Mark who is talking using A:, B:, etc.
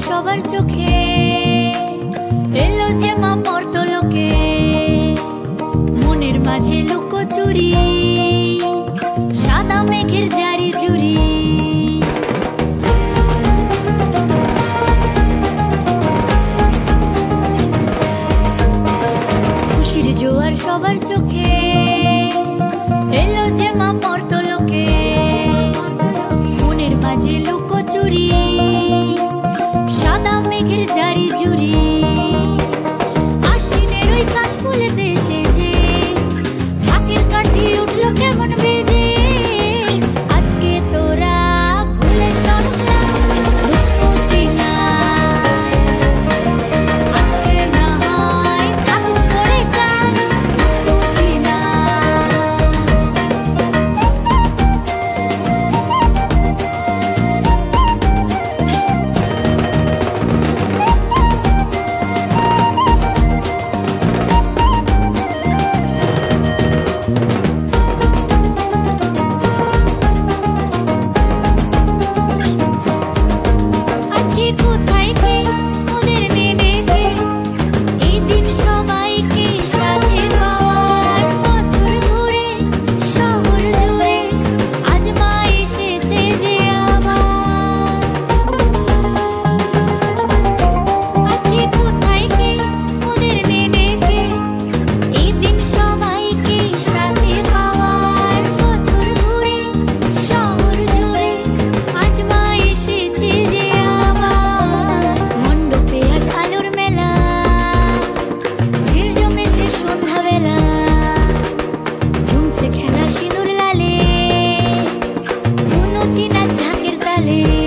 A: সবার চোখে এলো যে মা মর্তলোকে, মনের মাঝে লুকোচুরি সাদা মেঘের জারি জুরি। খুশির জোয়ার সবার চোখে এলো যে মা মর্তলোকে, মনের মাঝে লুকোচুরি সাদা মেঘের জারি জুরি। আশ্বিনের ওই কাশফুল দেশে যে ঢাকের কাঠি উঠলো কেমন বেজে, আজকে তোরা ভুলে আজকে না হয় কাকু করে কাজ বুঝি না। আছি কোথায় কে ওদের নেবে কে, এই দিন সবাইকে সাথে পাওয়ার। বছর ঘুরে শহর জুড়ে আজ মা এসেছে যে আবার। আছি কোথায় কে ওদের নেবে কে, এই দিন সবাইকে সাথে পাওয়ার। বছর ঘুরে শহর জুড়ে আজ মা এসেছে যে আবার। মণ্ডপে আজ আলোর মেলা, ভিড় জমেছে সন্ধ্যাবেলা, জমছে খেলা সিঁদুর লালে, ধুনুচি নাচ ঢাকের তালে।